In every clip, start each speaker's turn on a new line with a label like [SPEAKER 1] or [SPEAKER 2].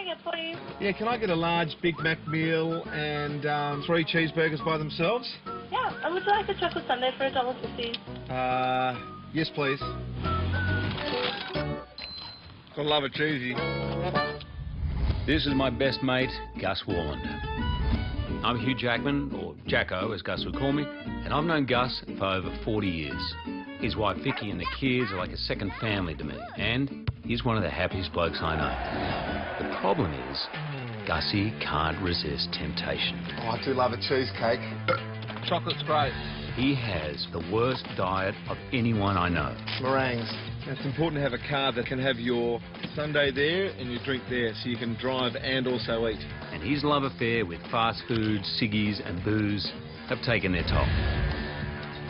[SPEAKER 1] I get for you?
[SPEAKER 2] Yeah, can I get a large Big Mac meal and 3 cheeseburgers by themselves?
[SPEAKER 1] Yeah, and would you like a chocolate sundae for $1.50?
[SPEAKER 2] Yes, please. I love a cheesy.
[SPEAKER 3] This is my best mate, Gus Worland. I'm Hugh Jackman, or Jacko as Gus would call me, and I've known Gus for over 40 years. His wife Vicky and the kids are like a second family to me, and he's one of the happiest blokes I know. The problem is, Gussie can't resist temptation.
[SPEAKER 4] Oh, I do love a cheesecake.
[SPEAKER 2] Chocolate's great.
[SPEAKER 3] He has the worst diet of anyone I know.
[SPEAKER 4] Meringues.
[SPEAKER 2] It's important to have a car that can have your sundae there and your drink there, so you can drive and also eat.
[SPEAKER 3] And his love affair with fast food, ciggies and booze have taken their toll.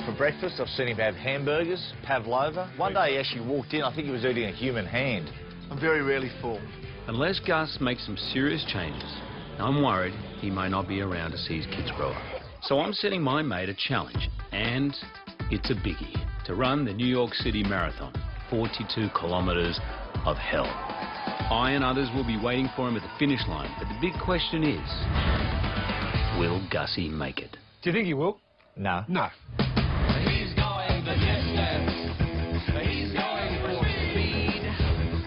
[SPEAKER 5] For breakfast, I've seen him have hamburgers, pavlova. One day he actually walked in, I think he was eating a human hand.
[SPEAKER 4] I'm very rarely full.
[SPEAKER 3] Unless Gus makes some serious changes, I'm worried he may not be around to see his kids grow up. So I'm setting my mate a challenge, and it's a biggie, to run the New York City Marathon, 42 kilometres of hell. I and others will be waiting for him at the finish line, but the big question is, will Gussie make it?
[SPEAKER 2] Do you think he will?
[SPEAKER 5] No.
[SPEAKER 2] No.
[SPEAKER 6] He's going the distance. He's going for speed.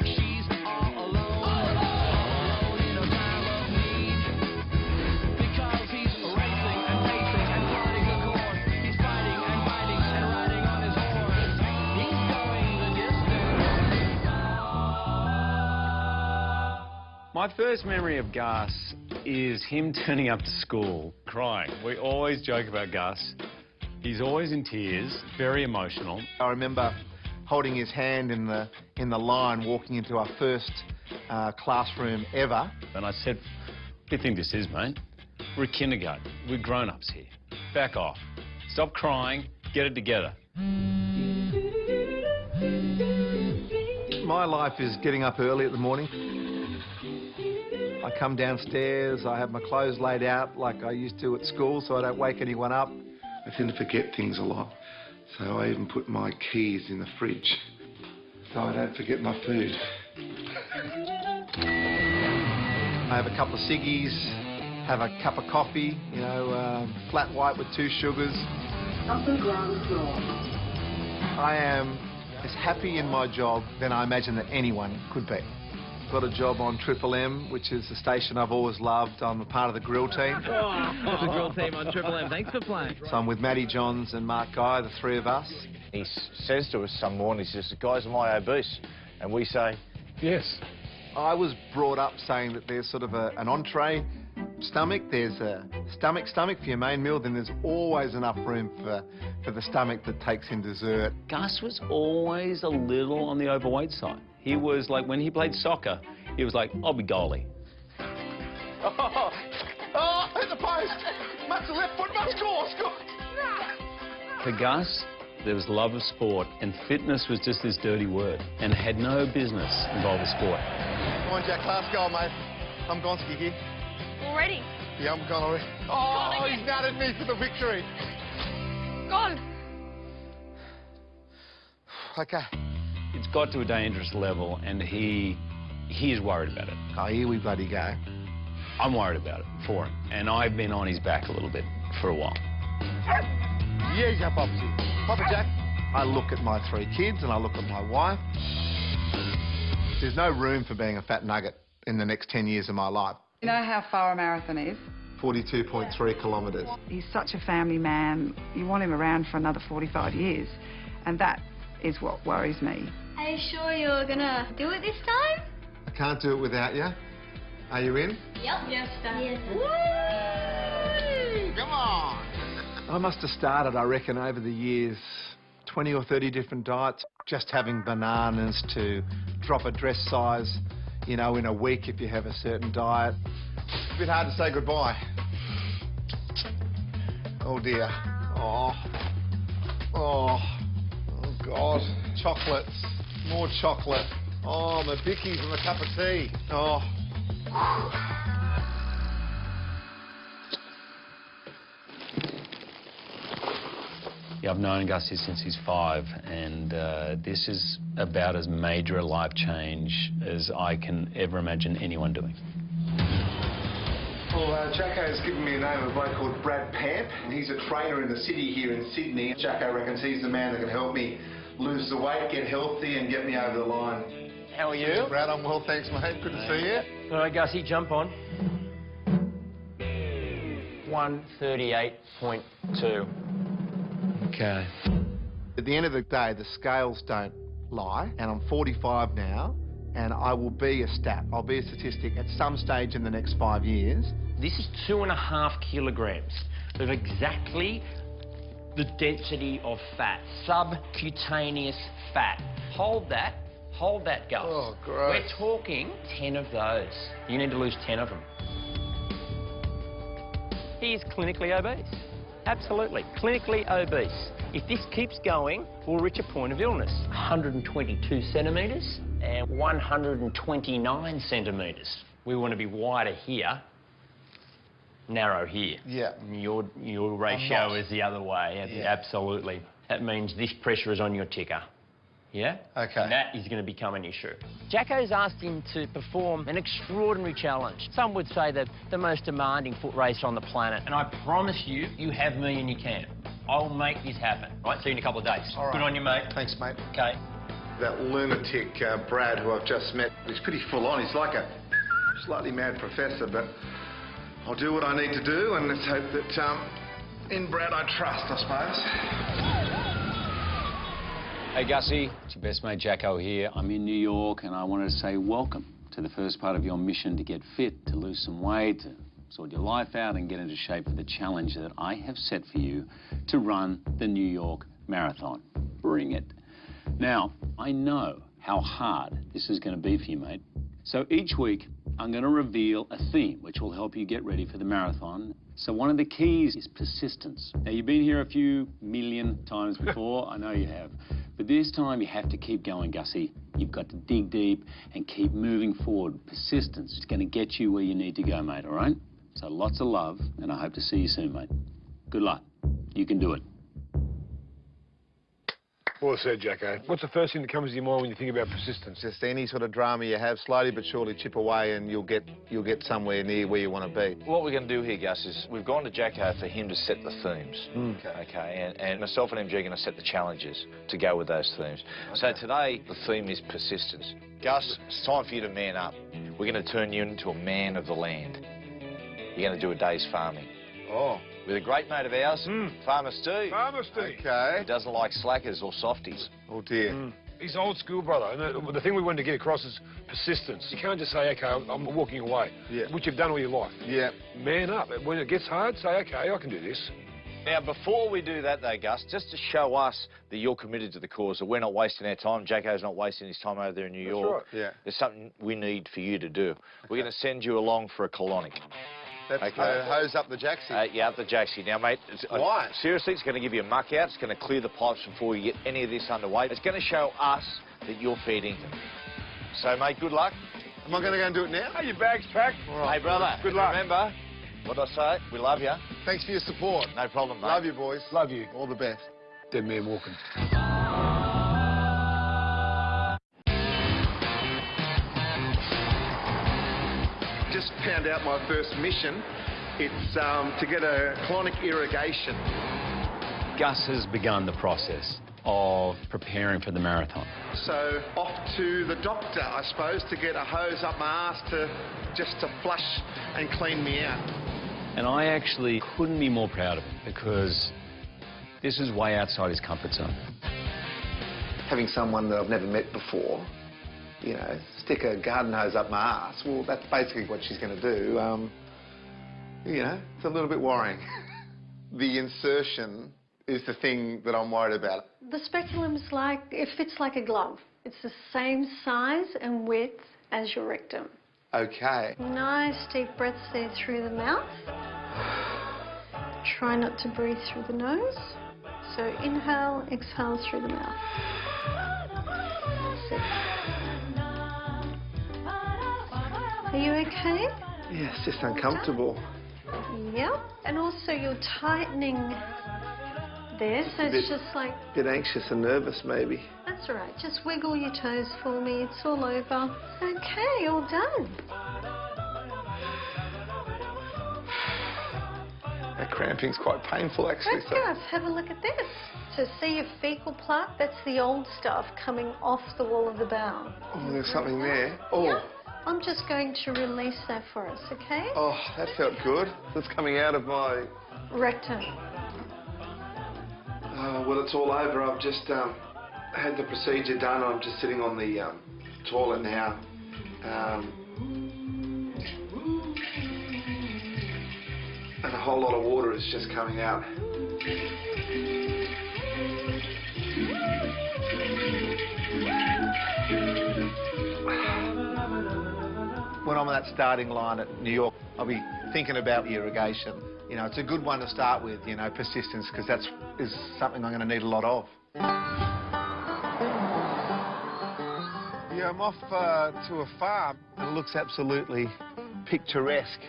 [SPEAKER 6] She's all alone in a time of need. Because he's racing and pacing and plotting the course. He's fighting and biting and riding on his horse. He's going the distance.
[SPEAKER 7] My first memory of Gus is him turning up to school crying. We always joke about Gus. He's always in tears, very emotional.
[SPEAKER 4] I remember holding his hand in the line, walking into our first classroom ever.
[SPEAKER 7] And I said, what do you think this is, mate? We're at kindergarten. We're grown-ups here. Back off. Stop crying. Get it together.
[SPEAKER 4] My life is getting up early at the morning. I come downstairs, I have my clothes laid out like I used to at school so I don't wake anyone up.
[SPEAKER 8] I tend to forget things a lot, so I even put my keys in the fridge so I don't forget my food.
[SPEAKER 4] I have a couple of ciggies, have a cup of coffee, you know, flat white with 2 sugars.
[SPEAKER 9] Upper ground floor.
[SPEAKER 4] I am as happy in my job than I imagine that anyone could be. Got a job on Triple M, which is the station I've always loved. I'm a part of the grill team.
[SPEAKER 10] Oh, the grill team on Triple M. Thanks for playing.
[SPEAKER 4] So I'm with Matty Johns and Mark Guy, the 3 of us.
[SPEAKER 5] He says to us some morning, he says, guys, am I obese? And we say, yes.
[SPEAKER 4] I was brought up saying that there's sort of an entree stomach, there's a stomach for your main meal, then there's always enough room for the stomach that takes in dessert.
[SPEAKER 3] Gus was always a little on the overweight side. He was like, when he played soccer, he was like, I'll be goalie.
[SPEAKER 4] Oh, hit the post! Much the left foot, must score!
[SPEAKER 3] For Gus, there was love of sport, and fitness was just this dirty word, and had no business involved with sport.
[SPEAKER 4] Come on, Jack, last goal, mate. I'm Gonski here.
[SPEAKER 1] Already?
[SPEAKER 4] Yeah, I'm gone already. Oh, he's nutted me for the victory.
[SPEAKER 1] Gone.
[SPEAKER 4] Okay.
[SPEAKER 7] It's got to a dangerous level, and he is worried about it.
[SPEAKER 4] Oh, here we bloody go.
[SPEAKER 7] I'm worried about it for him, and I've been on his back a little bit for a while.
[SPEAKER 4] Yeah, yeah, Popsy. Papa Jack. I look at my 3 kids and I look at my wife. There's no room for being a fat nugget in the next 10 years of my life.
[SPEAKER 9] You know how far a marathon is?
[SPEAKER 4] 42.3 kilometres.
[SPEAKER 9] He's such a family man. You want him around for another 45 years. And that is what worries me.
[SPEAKER 1] Are you sure you're gonna do it this time?
[SPEAKER 4] I can't do it without you. Are you in?
[SPEAKER 1] Yep. Yes, Dad. Yes.
[SPEAKER 4] Woo! Come on! I must have started, I reckon, over the years, 20 or 30 different diets. Just having bananas to drop a dress size, you know, in a week if you have a certain diet. It's a bit hard to say goodbye. Oh, dear. Oh. Oh. Oh, God. Chocolates. More chocolate. Oh, my bickies and a cup of tea. Oh.
[SPEAKER 3] Yeah, I've known Gussie since he's 5, and this is about as major a life change as I can ever imagine anyone doing.
[SPEAKER 4] Well, Jacko's given me a name of a bloke called Brad Pamp. He's a trainer in the city here in Sydney. Jacko reckons he's the man that can help me lose the weight, get healthy and get me over the line.
[SPEAKER 5] How are you?
[SPEAKER 4] Brad, I'm well, thanks, mate. Good to see you.
[SPEAKER 5] All right, Gussie, jump on. 138.2.
[SPEAKER 3] Okay.
[SPEAKER 4] At the end of the day, the scales don't lie, and I'm 45 now, and I will be a stat. I'll be a statistic at some stage in the next 5 years.
[SPEAKER 11] This is 2.5 kilograms of exactly the density of fat, subcutaneous fat. Hold that, Gus.
[SPEAKER 4] Oh, gross.
[SPEAKER 11] We're talking 10 of those. You need to lose 10 of them. He is clinically obese. Absolutely, clinically obese. If this keeps going, we'll reach a point of illness. 122 centimetres and 129 centimetres. We want to be wider here, narrow here.
[SPEAKER 4] Yeah.
[SPEAKER 11] Your ratio is the other way.
[SPEAKER 4] Yeah.
[SPEAKER 11] Absolutely. That means this pressure is on your ticker. Yeah?
[SPEAKER 4] Okay.
[SPEAKER 11] And that is going to become an issue. Jacko's asked him to perform an extraordinary challenge. Some would say that the most demanding foot race on the planet. And I promise you, you have me and you can. I'll make this happen. Right, see you in a couple of days.
[SPEAKER 4] All right.
[SPEAKER 11] Good on you, mate.
[SPEAKER 4] Thanks, mate.
[SPEAKER 11] Okay.
[SPEAKER 4] That lunatic Brad, who I've just met, he's pretty full on. He's like a slightly mad professor, but I'll do what I need to do, and let's hope that in Brad I trust, I suppose.
[SPEAKER 3] Hey Gussie, it's your best mate Jacko here. I'm in New York and I wanted to say welcome to the first part of your mission to get fit, to lose some weight, to sort your life out and get into shape for the challenge that I have set for you to run the New York Marathon. Bring it. Now, I know how hard this is going to be for you, mate. So each week I'm going to reveal a theme which will help you get ready for the marathon. So one of the keys is persistence. Now, you've been here a few million times before. I know you have. But this time you have to keep going, Gussie. You've got to dig deep and keep moving forward. Persistence is going to get you where you need to go, mate, all right? So lots of love, and I hope to see you soon, mate. Good luck. You can do it.
[SPEAKER 12] Well said, Jacko. What's the first thing that comes to your mind when you think about persistence?
[SPEAKER 4] Just any sort of drama you have, slowly but surely chip away, and you'll get somewhere near where you want to be.
[SPEAKER 5] What we're going to do here, Gus, is we've gone to Jacko for him to set the themes. Okay, and myself and MG are going to set the challenges to go with those themes. Okay. So today, the theme is persistence. Gus, it's time for you to man up. We're going to turn you into a man of the land. You're going to do a day's farming.
[SPEAKER 4] Oh.
[SPEAKER 5] With a great mate of ours, Farmer Steve.
[SPEAKER 12] Farmer Steve.
[SPEAKER 4] Okay.
[SPEAKER 5] He doesn't like slackers or softies.
[SPEAKER 4] Oh, dear.
[SPEAKER 12] He's old school, brother. And the thing we wanted to get across is persistence. You can't just say, OK, I'm walking away, which you've done all your life.
[SPEAKER 4] Yeah.
[SPEAKER 12] Man up. When it gets hard, say, OK, I can do this.
[SPEAKER 5] Now, before we do that, though, Gus, just to show us that you're committed to the cause, that we're not wasting our time, Jacko's not wasting his time over there in New York.
[SPEAKER 4] Right. Yeah.
[SPEAKER 5] There's something we need for you to do. Okay. We're going to send you along for a colonic.
[SPEAKER 4] That's
[SPEAKER 5] okay.
[SPEAKER 4] Hose up the Jacksie.
[SPEAKER 5] Yeah, up the Jacksie. Now, mate,
[SPEAKER 4] why?
[SPEAKER 5] Seriously, it's going to give you a muck out. It's going to clear the pipes before you get any of this underway. It's going to show us that you're feed income. So, mate, good luck.
[SPEAKER 4] Am I going to go and do it now?
[SPEAKER 12] Are your bags packed?
[SPEAKER 5] Right. Hey, brother.
[SPEAKER 12] Good luck.
[SPEAKER 5] Remember, what did I say? We love you.
[SPEAKER 4] Thanks for your support.
[SPEAKER 5] No problem, mate.
[SPEAKER 4] Love you, boys.
[SPEAKER 12] Love you.
[SPEAKER 4] All the best.
[SPEAKER 12] Dead man walking.
[SPEAKER 4] Just found out my first mission. It's to get a colonic irrigation.
[SPEAKER 3] Gus has begun the process of preparing for the marathon.
[SPEAKER 4] So off to the doctor, I suppose, to get a hose up my arse just to flush and clean me out.
[SPEAKER 3] And I actually couldn't be more proud of him because this is way outside his comfort zone.
[SPEAKER 4] Having someone that I've never met before, you know, stick a garden hose up my arse, well, that's basically what she's going to do. You know, it's a little bit worrying. The insertion is the thing that I'm worried about.
[SPEAKER 13] The speculum's it fits like a glove. It's the same size and width as your rectum.
[SPEAKER 4] Okay.
[SPEAKER 13] Nice deep breaths there through the mouth. Try not to breathe through the nose. So inhale, exhale through the mouth. That's it. Are you okay?
[SPEAKER 4] Yeah, it's just uncomfortable.
[SPEAKER 13] Yep. And also you're tightening there, so it's just like,
[SPEAKER 4] A bit anxious and nervous, maybe.
[SPEAKER 13] that's all right. Just wiggle your toes for me. It's all over. Okay, all done.
[SPEAKER 4] That cramping's quite painful, actually.
[SPEAKER 13] Let's go. Have a look at this. So see your fecal plaque? That's the old stuff coming off the wall of the bowel.
[SPEAKER 4] Oh, there's something there. Oh.
[SPEAKER 13] Yeah. I'm just going to release that for us, okay?
[SPEAKER 4] Oh, that felt good. It's coming out of my...
[SPEAKER 13] Rectum.
[SPEAKER 4] Well, it's all over. I've just had the procedure done. I'm just sitting on the toilet now. And a whole lot of water is just coming out. When I'm on that starting line at New York, I'll be thinking about irrigation. You know, it's a good one to start with, you know, persistence, because that's something I'm going to need a lot of. Yeah, I'm off to a farm. It looks absolutely picturesque.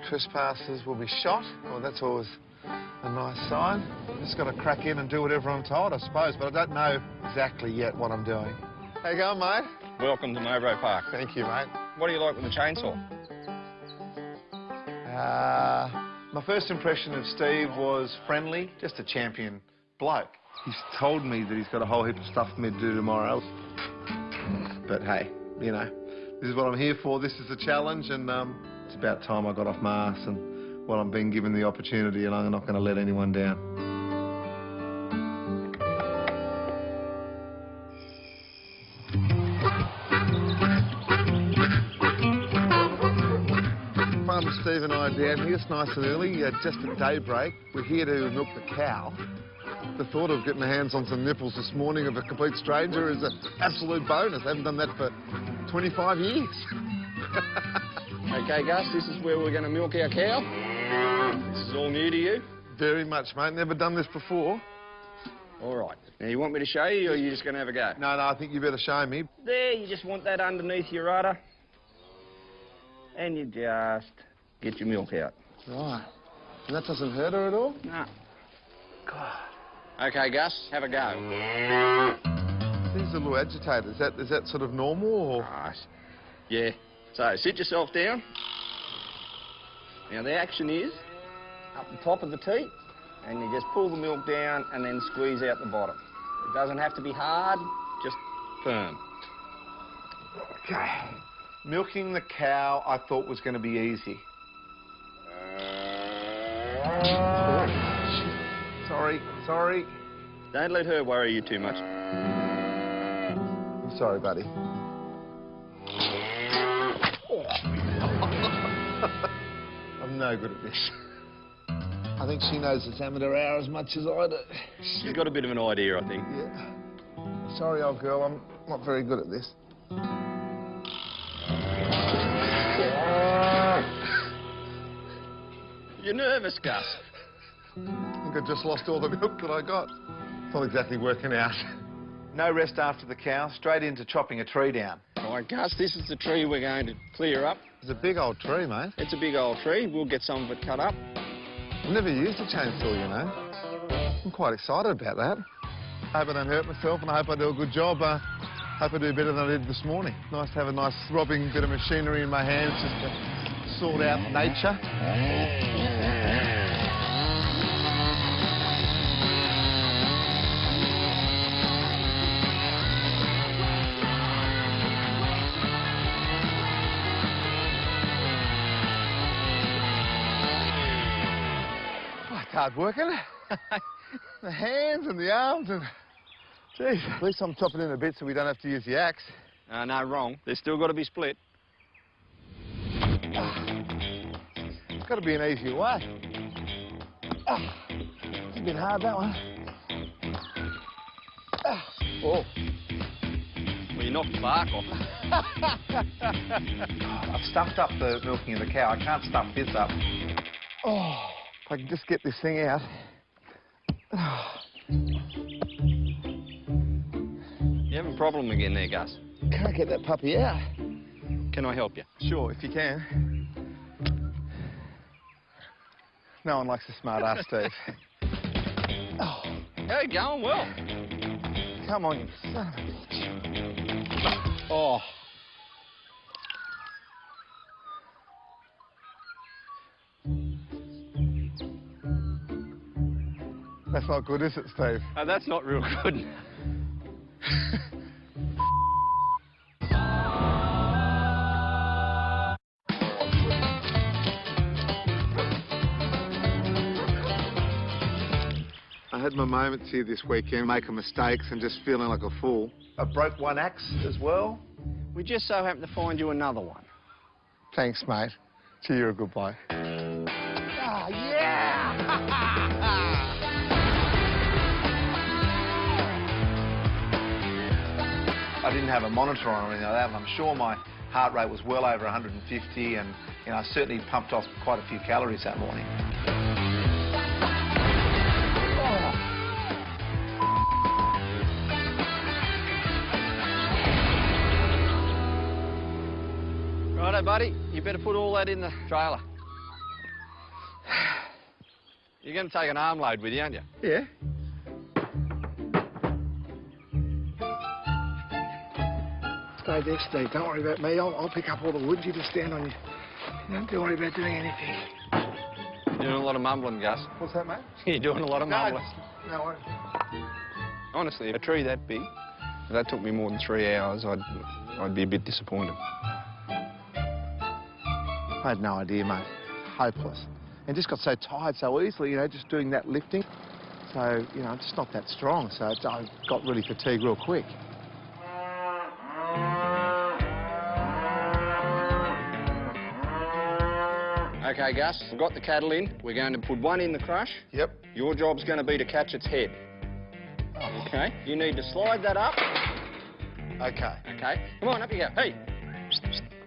[SPEAKER 4] Trespassers will be shot. Well, that's always a nice sign. I've just got to crack in and do whatever I'm told, I suppose, but I don't know exactly yet what I'm doing. How you going, mate?
[SPEAKER 14] Welcome to Mowbray Park.
[SPEAKER 4] Thank you, mate.
[SPEAKER 14] What do you like with the chainsaw?
[SPEAKER 4] My first impression of Steve was friendly, just a champion bloke. He's told me that he's got a whole heap of stuff for me to do tomorrow. But hey, you know, this is what I'm here for. This is a challenge, and it's about time I got off my arse and, well, I'm being given the opportunity, and I'm not going to let anyone down. Steve and I are down here. It's nice and early, just at daybreak. We're here to milk the cow. The thought of getting my hands on some nipples this morning of a complete stranger is an absolute bonus. I haven't done that for 25 years.
[SPEAKER 14] OK, Gus, this is where we're going to milk our cow. This is all new to you?
[SPEAKER 4] Very much, mate. Never done this before.
[SPEAKER 14] All right. Now, you want me to show you, or are you just going to have a go?
[SPEAKER 4] No, I think you better show me.
[SPEAKER 14] There, you just want that underneath your udder. And you just get your milk out.
[SPEAKER 4] Right. And that doesn't hurt her at all?
[SPEAKER 14] No. God. OK, Gus, have a go.
[SPEAKER 4] He's a little agitated. Is that sort of normal, or...?
[SPEAKER 14] Nice. Yeah. So, sit yourself down. Now, the action is up the top of the teat, and you just pull the milk down and then squeeze out the bottom. It doesn't have to be hard, just firm.
[SPEAKER 4] OK. Milking the cow, I thought was going to be easy. Sorry.
[SPEAKER 14] Don't let her worry you too much.
[SPEAKER 4] I'm sorry, buddy. I'm no good at this. I think she knows this amateur hour as much as I do.
[SPEAKER 14] She's got a bit of an idea, I think.
[SPEAKER 4] Yeah. Sorry, old girl, I'm not very good at this.
[SPEAKER 14] You're nervous, Gus.
[SPEAKER 4] I think I just lost all the milk that I got. It's not exactly working out. No rest after the cow, straight into chopping a tree down.
[SPEAKER 14] All right, Gus, this is the tree we're going to clear up.
[SPEAKER 4] It's a big old tree, mate.
[SPEAKER 14] It's a big old tree. We'll get some of it cut up.
[SPEAKER 4] I've never used a chainsaw, you know. I'm quite excited about that. I hope I don't hurt myself, and I hope I do a good job. Hope I do better than I did this morning. Nice to have a nice throbbing bit of machinery in my hands just to sort out nature. Hard working. The hands and the arms and... Geez, at least I'm chopping in a bit so we don't have to use the axe.
[SPEAKER 14] No, wrong. They're still got to be split.
[SPEAKER 4] It's got to be an easier way. It's a bit hard, that one.
[SPEAKER 14] Oh. Well, you knocked the bark off.
[SPEAKER 4] I've stuffed up the milking of the cow. I can't stuff this up. Oh. If I can just get this thing out.
[SPEAKER 14] You have a problem again there, Gus.
[SPEAKER 4] Can't get that puppy out.
[SPEAKER 14] Can I help you?
[SPEAKER 4] Sure, if you can. No one likes a smart ass, Steve. Oh.
[SPEAKER 14] Hey, going well. Come on, you son of a bitch. Oh.
[SPEAKER 4] That's not good, is it, Steve?
[SPEAKER 14] That's not real good.
[SPEAKER 4] I had my moments here this weekend, making mistakes and just feeling like a fool. I broke one axe as well.
[SPEAKER 14] We just so happened to find you another one.
[SPEAKER 4] Thanks, mate. Gee, you're a good boy.
[SPEAKER 14] Oh, yeah!
[SPEAKER 4] I didn't have a monitor on or anything like that, but I'm sure my heart rate was well over 150, and I certainly pumped off quite a few calories that morning.
[SPEAKER 14] Righto, buddy. You better put all that in the trailer. You're going to take an arm load with you, aren't you?
[SPEAKER 4] Yeah.
[SPEAKER 8] Stay there, Steve. Don't worry about me. I'll pick up all the wood. You just stand on your... Don't worry about doing anything.
[SPEAKER 14] You're doing a lot of mumbling, Gus.
[SPEAKER 4] What's that, mate?
[SPEAKER 14] You're doing a lot of mumbling.
[SPEAKER 4] No worries.
[SPEAKER 14] Honestly, a tree that big, if that took me more than 3 hours, I'd be a bit disappointed.
[SPEAKER 4] I had no idea, mate. Hopeless. And just got so tired so easily, just doing that lifting. So, I'm just not that strong, so I got really fatigued real quick.
[SPEAKER 14] OK, Gus, we've got the cattle in. We're going to put one in the crush.
[SPEAKER 4] Yep.
[SPEAKER 14] Your job's going to be to catch its head. OK? You need to slide that up.
[SPEAKER 4] OK.
[SPEAKER 14] OK? Come on, up you go. Hey!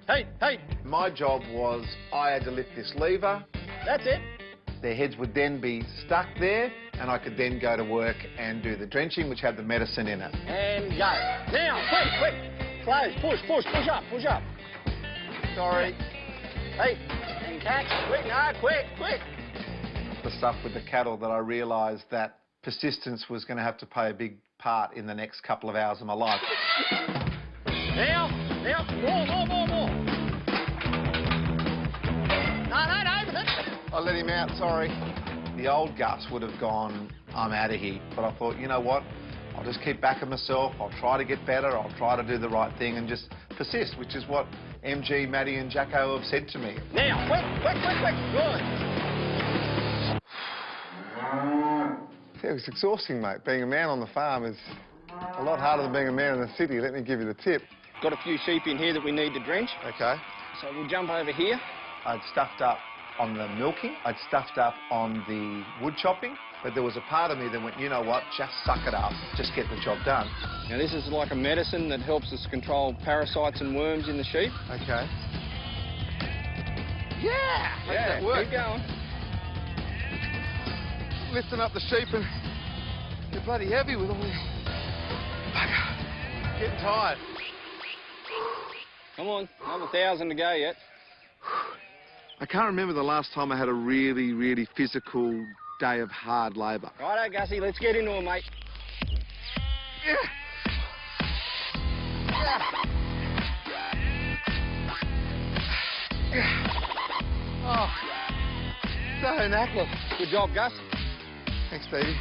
[SPEAKER 14] Hey, hey!
[SPEAKER 4] My job was I had to lift this lever.
[SPEAKER 14] That's it.
[SPEAKER 4] Their heads would then be stuck there, and I could then go to work and do the drenching, which had the medicine in it.
[SPEAKER 14] And go. Now, quick, quick. Close, push up, push up. Sorry. Hey, and catch. Quick, no, quick.
[SPEAKER 4] The stuff with the cattle that I realised that persistence was going to have to play a big part in the next couple of hours of my life.
[SPEAKER 14] Now, more. No.
[SPEAKER 4] I let him out, sorry. The old Gus would have gone, I'm out of here. But I thought, you know what? I'll just keep backing myself. I'll try to get better. I'll try to do the right thing and just persist, which is what MG, Matty and Jacko have said to me.
[SPEAKER 14] Now, quick. Good.
[SPEAKER 4] Yeah, it's exhausting, mate. Being a man on the farm is a lot harder than being a man in the city. Let me give you the tip.
[SPEAKER 14] Got a few sheep in here that we need to drench.
[SPEAKER 4] OK.
[SPEAKER 14] So we'll jump over here.
[SPEAKER 4] I'd stuffed up on the milking. I'd stuffed up on the wood chopping. But there was a part of me that went, you know what, just suck it up. Just get the job done.
[SPEAKER 14] Now, this is like a medicine that helps us control parasites and worms in the sheep.
[SPEAKER 4] OK.
[SPEAKER 14] Yeah!
[SPEAKER 4] That work.
[SPEAKER 14] Keep going.
[SPEAKER 4] Lifting up the sheep and they're bloody heavy with all this. Getting tired.
[SPEAKER 14] Come on, another 1,000 to go yet.
[SPEAKER 4] I can't remember the last time I had a really, really physical day of hard labour.
[SPEAKER 14] Righto, Gussie, let's get into it, mate.
[SPEAKER 4] Oh, so knackered.
[SPEAKER 14] Good job, Gus.
[SPEAKER 4] Thanks, Stevie.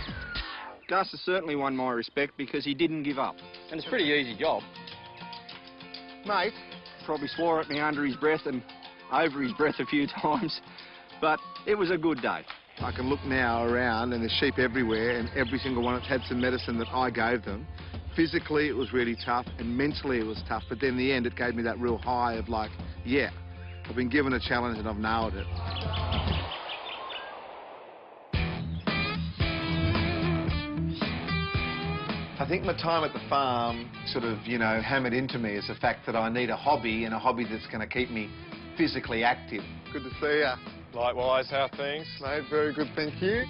[SPEAKER 14] Gus has certainly won my respect because he didn't give up. And it's a pretty easy job.
[SPEAKER 4] Mate.
[SPEAKER 14] Probably swore at me under his breath and over his breath a few times, but it was a good day.
[SPEAKER 4] I can look now around and there's sheep everywhere and every single one had some medicine that I gave them. Physically, it was really tough and mentally it was tough, but then in the end, it gave me that real high of like, yeah, I've been given a challenge and I've nailed it. I think my time at the farm sort of, hammered into me is the fact that I need a hobby and a hobby that's going to keep me physically active. Good to see you.
[SPEAKER 2] Likewise, how things?
[SPEAKER 4] Mate, very good, thank you.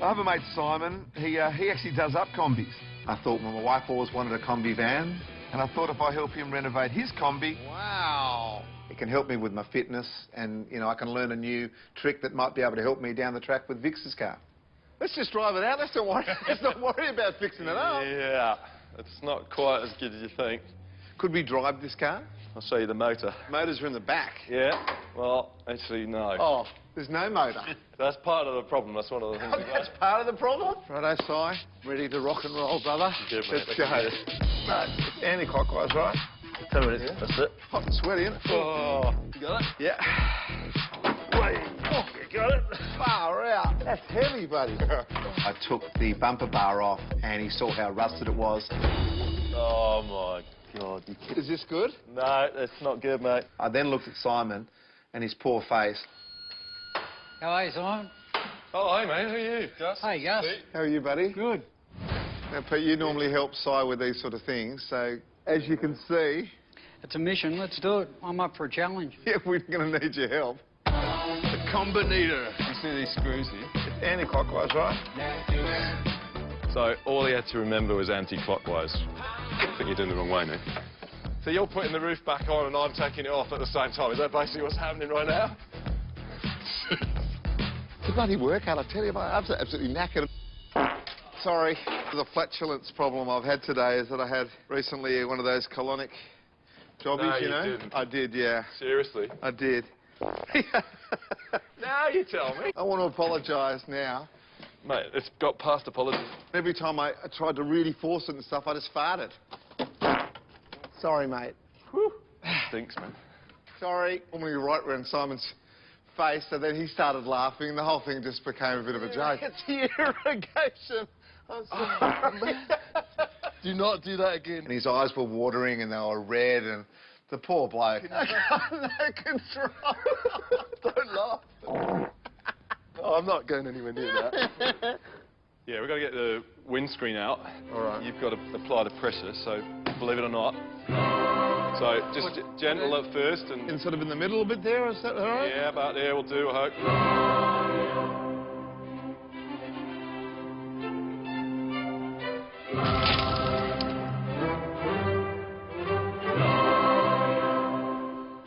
[SPEAKER 4] I have a mate, Simon. He actually does up combis. I thought, well, my wife always wanted a combi van, and I thought if I help him renovate his combi... Wow! It can help me with my fitness, and, I can learn a new trick that might be able to help me down the track with Vix's car. Let's just drive it out. Let's not worry about fixing it up.
[SPEAKER 15] Yeah, it's not quite as good as you think.
[SPEAKER 4] Could we drive this car?
[SPEAKER 15] I'll show you the motor.
[SPEAKER 4] Motors are in the back.
[SPEAKER 15] Yeah, well, actually, no.
[SPEAKER 4] Oh, there's no motor.
[SPEAKER 15] That's part of the problem. That's one of the things.
[SPEAKER 4] That's part of the problem? Righto, Si. Ready to rock and roll, brother?
[SPEAKER 15] Good, mate.
[SPEAKER 4] Let's go. No, it's anti-clockwise, right?
[SPEAKER 15] Tell me what it is. That's it.
[SPEAKER 4] Hot and sweaty, isn't it?
[SPEAKER 15] Oh, you got it?
[SPEAKER 4] Yeah.
[SPEAKER 15] Wait. Oh, you got it?
[SPEAKER 4] Far out. That's heavy, buddy. I took the bumper bar off and he saw how rusted it was.
[SPEAKER 15] Oh, my God.
[SPEAKER 4] Is this good?
[SPEAKER 15] No, it's not good, mate.
[SPEAKER 4] I then looked at Simon and his poor face.
[SPEAKER 16] How are you, Simon?
[SPEAKER 15] Oh, hey, mate. How are you, Gus?
[SPEAKER 16] Hey, Gus.
[SPEAKER 4] How are you, buddy?
[SPEAKER 16] Good.
[SPEAKER 4] Now, Pete, you normally help Si with these sort of things, so as you can see...
[SPEAKER 16] It's a mission. Let's do it. I'm up for a challenge.
[SPEAKER 4] Yeah, we're going to need your help.
[SPEAKER 15] The Combinator. You see these screws here?
[SPEAKER 4] It's anti-clockwise, right?
[SPEAKER 15] So all he had to remember was anti-clockwise. I think you're doing the wrong way, mate. So you're putting the roof back on and I'm taking it off at the same time. Is that basically what's happening right now?
[SPEAKER 4] It's a bloody workout, I tell you, mate. I'm absolutely knackered. Sorry. The flatulence problem I've had today is that I had recently one of those colonic jobbies,
[SPEAKER 15] No,
[SPEAKER 4] you know?
[SPEAKER 15] didn't.
[SPEAKER 4] I did, yeah.
[SPEAKER 15] Seriously?
[SPEAKER 4] I did.
[SPEAKER 15] Now you tell me.
[SPEAKER 4] I want to apologise now.
[SPEAKER 15] Mate, it's got past apology.
[SPEAKER 4] Every time I tried to really force it and stuff, I just farted. Sorry, mate.
[SPEAKER 15] Whew. Stinks, man.
[SPEAKER 4] Sorry. Normally right around Simon's face, so then he started laughing and the whole thing just became a bit of a joke. It's the irrigation. I'm sorry.
[SPEAKER 15] Do not do that again.
[SPEAKER 4] And his eyes were watering and they were red and the poor bloke. I got no control. Don't laugh.
[SPEAKER 15] Oh, I'm not going anywhere near that. Yeah, we've got to get the windscreen out.
[SPEAKER 4] All right.
[SPEAKER 15] You've got to apply the pressure, so believe it or not. So just gentle at first and...
[SPEAKER 4] And sort of in the middle a bit there, is that all right?
[SPEAKER 15] Yeah, about there will do, I hope.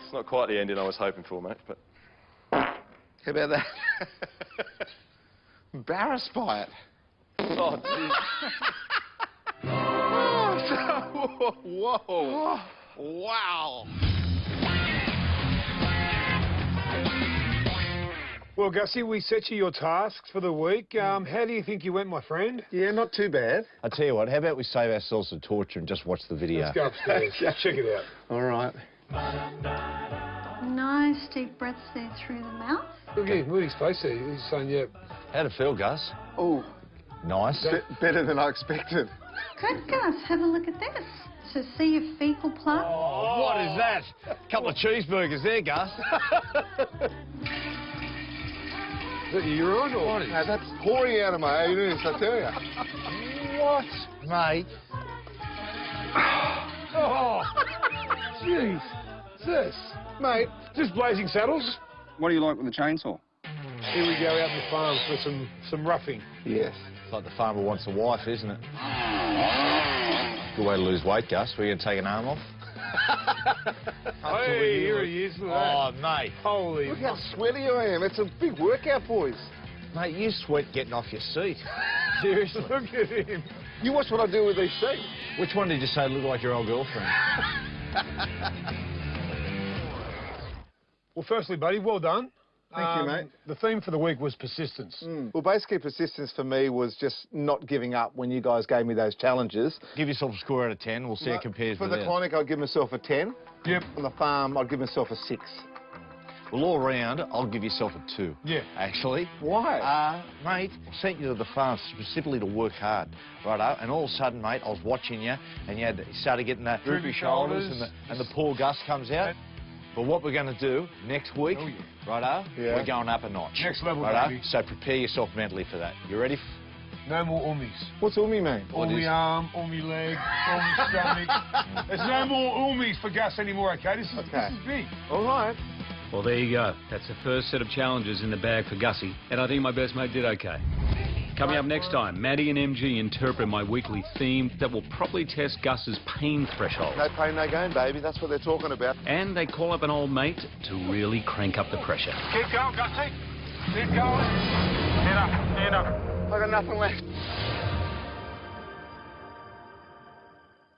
[SPEAKER 15] It's not quite the ending I was hoping for, mate, but...
[SPEAKER 4] How about that? Embarrassed by it.
[SPEAKER 15] Oh, jeez.
[SPEAKER 4] Whoa. Wow.
[SPEAKER 12] Well, Gussie, we set you your tasks for the week. How do you think you went, my friend?
[SPEAKER 4] Yeah, not too bad.
[SPEAKER 5] I tell you what, how about we save ourselves the torture and just watch the video?
[SPEAKER 12] Let's go upstairs. Check it out.
[SPEAKER 4] All right.
[SPEAKER 13] Nice deep breaths there through the mouth.
[SPEAKER 12] Look at his face there. He's saying, yeah.
[SPEAKER 5] How'd it feel, Gus?
[SPEAKER 4] Oh,
[SPEAKER 5] Nice.
[SPEAKER 4] better than I expected.
[SPEAKER 13] Good, Gus. Have a look at this. So see your fecal plug?
[SPEAKER 5] Oh, what is that? A couple of cheeseburgers there, Gus.
[SPEAKER 12] Is that your urine or what is
[SPEAKER 4] No, that's pouring out of my anus, I tell you.
[SPEAKER 5] What? Mate.
[SPEAKER 12] Oh, jeez. This, mate, just Blazing Saddles.
[SPEAKER 14] What do you like with the chainsaw?
[SPEAKER 12] Here we go out in the farm for some roughing.
[SPEAKER 4] Yes.
[SPEAKER 5] It's like the farmer wants a wife, isn't it? Good way to lose weight, Gus. We're going to take an arm off.
[SPEAKER 12] Hey, here he is. Look at
[SPEAKER 5] Oh,
[SPEAKER 12] that.
[SPEAKER 5] mate.
[SPEAKER 12] Holy.
[SPEAKER 4] Look how sweaty I am. It's a big workout, boys.
[SPEAKER 5] Mate, you sweat getting off your seat.
[SPEAKER 12] Seriously. Look at him.
[SPEAKER 4] You watch what I do with these seats.
[SPEAKER 5] Which one did you say looked like your old girlfriend?
[SPEAKER 12] Well, firstly, buddy, well done.
[SPEAKER 4] Thank you, mate.
[SPEAKER 12] The theme for the week was persistence.
[SPEAKER 4] Well, basically, persistence for me was just not giving up when you guys gave me those challenges.
[SPEAKER 5] Give yourself a score out of 10. We'll see how it compares
[SPEAKER 4] For
[SPEAKER 5] with
[SPEAKER 4] the
[SPEAKER 5] that.
[SPEAKER 4] clinic, I'd give myself a 10.
[SPEAKER 12] Yep.
[SPEAKER 4] On the farm, I'd give myself a 6.
[SPEAKER 5] Well, all round, I'll give yourself a 2.
[SPEAKER 12] Yeah.
[SPEAKER 5] Actually.
[SPEAKER 4] Why?
[SPEAKER 5] Mate, I sent you to the farm specifically to work hard, righto? And all of a sudden, mate, I was watching you, and you started getting that droopy shoulders, and the poor Gus comes out. But what we're going to do next week, righto?
[SPEAKER 12] Yeah.
[SPEAKER 5] We're going up a notch.
[SPEAKER 12] Next level,
[SPEAKER 5] righto?
[SPEAKER 12] baby.
[SPEAKER 5] So prepare yourself mentally for that. You ready?
[SPEAKER 12] No more ummies.
[SPEAKER 4] What's Umi mean?
[SPEAKER 12] All my arm, all my leg, all my stomach. There's no more ummies for Gus anymore, okay? This is big.
[SPEAKER 4] All right.
[SPEAKER 3] Well, there you go. That's the first set of challenges in the bag for Gussie, and I think my best mate did okay. Coming up next time, Maddie and MG interpret my weekly theme that will probably test Gus's pain threshold.
[SPEAKER 4] No pain, no gain, baby. That's what they're talking about.
[SPEAKER 3] And they call up an old mate to really crank up the pressure.
[SPEAKER 12] Keep going, Gussie. Keep going. Stand up, stand up.
[SPEAKER 17] I got nothing left.